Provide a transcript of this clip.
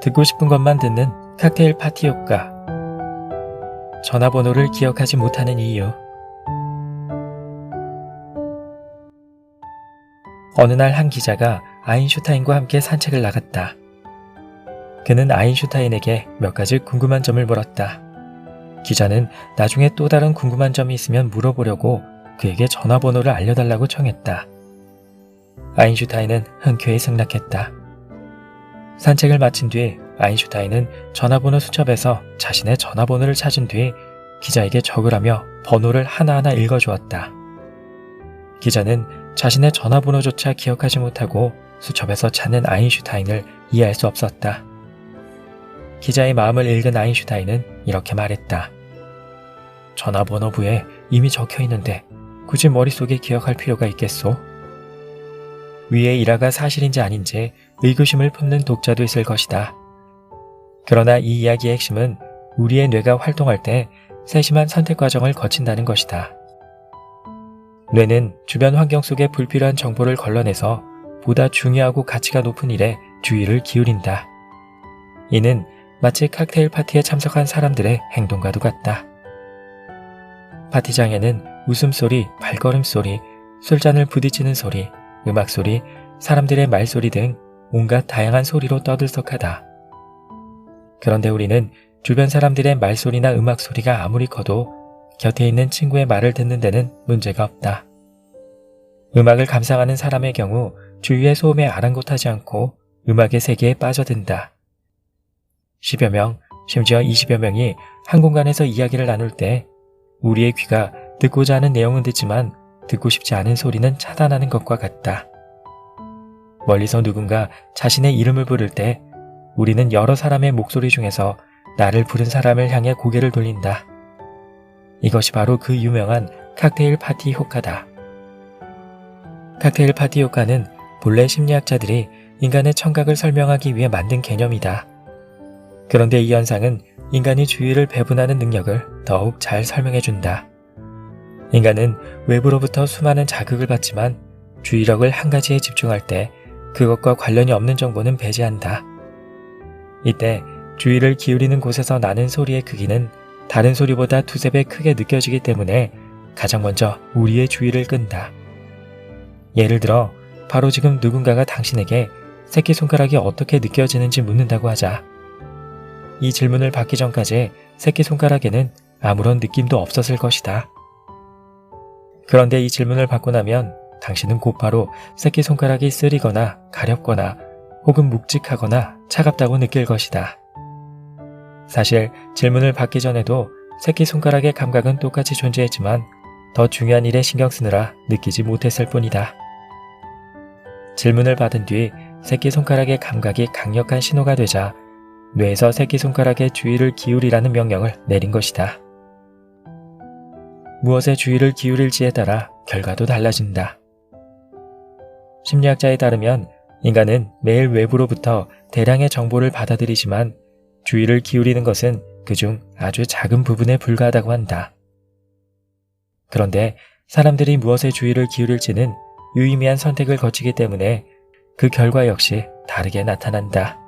듣고 싶은 것만 듣는 칵테일 파티 효과. 전화번호를 기억하지 못하는 이유. 어느 날 한 기자가 아인슈타인과 함께 산책을 나갔다. 그는 아인슈타인에게 몇 가지 궁금한 점을 물었다. 기자는 나중에 또 다른 궁금한 점이 있으면 물어보려고 그에게 전화번호를 알려달라고 청했다. 아인슈타인은 흔쾌히 승낙했다. 산책을 마친 뒤 아인슈타인은 전화번호 수첩에서 자신의 전화번호를 찾은 뒤 기자에게 적으라며 번호를 하나하나 읽어주었다. 기자는 자신의 전화번호조차 기억하지 못하고 수첩에서 찾는 아인슈타인을 이해할 수 없었다. 기자의 마음을 읽은 아인슈타인은 이렇게 말했다. 전화번호부에 이미 적혀 있는데 굳이 머릿속에 기억할 필요가 있겠소? 위의 일화가 사실인지 아닌지 의구심을 품는 독자도 있을 것이다. 그러나 이 이야기의 핵심은 우리의 뇌가 활동할 때 세심한 선택 과정을 거친다는 것이다. 뇌는 주변 환경 속의 불필요한 정보를 걸러내서 보다 중요하고 가치가 높은 일에 주의를 기울인다. 이는 마치 칵테일 파티에 참석한 사람들의 행동과도 같다. 파티장에는 웃음소리, 발걸음소리, 술잔을 부딪히는 소리, 음악소리, 사람들의 말소리 등 온갖 다양한 소리로 떠들썩하다. 그런데 우리는 주변 사람들의 말소리나 음악소리가 아무리 커도 곁에 있는 친구의 말을 듣는 데는 문제가 없다. 음악을 감상하는 사람의 경우 주위의 소음에 아랑곳하지 않고 음악의 세계에 빠져든다. 10여 명, 심지어 20여 명이 한 공간에서 이야기를 나눌 때 우리의 귀가 듣고자 하는 내용은 듣지만 듣고 싶지 않은 소리는 차단하는 것과 같다. 멀리서 누군가 자신의 이름을 부를 때 우리는 여러 사람의 목소리 중에서 나를 부른 사람을 향해 고개를 돌린다. 이것이 바로 그 유명한 칵테일 파티 효과다. 칵테일 파티 효과는 본래 심리학자들이 인간의 청각을 설명하기 위해 만든 개념이다. 그런데 이 현상은 인간이 주의를 배분하는 능력을 더욱 잘 설명해준다. 인간은 외부로부터 수많은 자극을 받지만 주의력을 한 가지에 집중할 때 그것과 관련이 없는 정보는 배제한다. 이때 주의를 기울이는 곳에서 나는 소리의 크기는 다른 소리보다 두세 배 크게 느껴지기 때문에 가장 먼저 우리의 주의를 끈다. 예를 들어 바로 지금 누군가가 당신에게 새끼손가락이 어떻게 느껴지는지 묻는다고 하자. 이 질문을 받기 전까지 새끼손가락에는 아무런 느낌도 없었을 것이다. 그런데 이 질문을 받고 나면 당신은 곧바로 새끼손가락이 쓰리거나 가렵거나 혹은 묵직하거나 차갑다고 느낄 것이다. 사실 질문을 받기 전에도 새끼손가락의 감각은 똑같이 존재했지만 더 중요한 일에 신경 쓰느라 느끼지 못했을 뿐이다. 질문을 받은 뒤 새끼손가락의 감각이 강력한 신호가 되자 뇌에서 새끼손가락에 주의를 기울이라는 명령을 내린 것이다. 무엇에 주의를 기울일지에 따라 결과도 달라진다. 심리학자에 따르면 인간은 매일 외부로부터 대량의 정보를 받아들이지만 주의를 기울이는 것은 그중 아주 작은 부분에 불과하다고 한다. 그런데 사람들이 무엇에 주의를 기울일지는 유의미한 선택을 거치기 때문에 그 결과 역시 다르게 나타난다.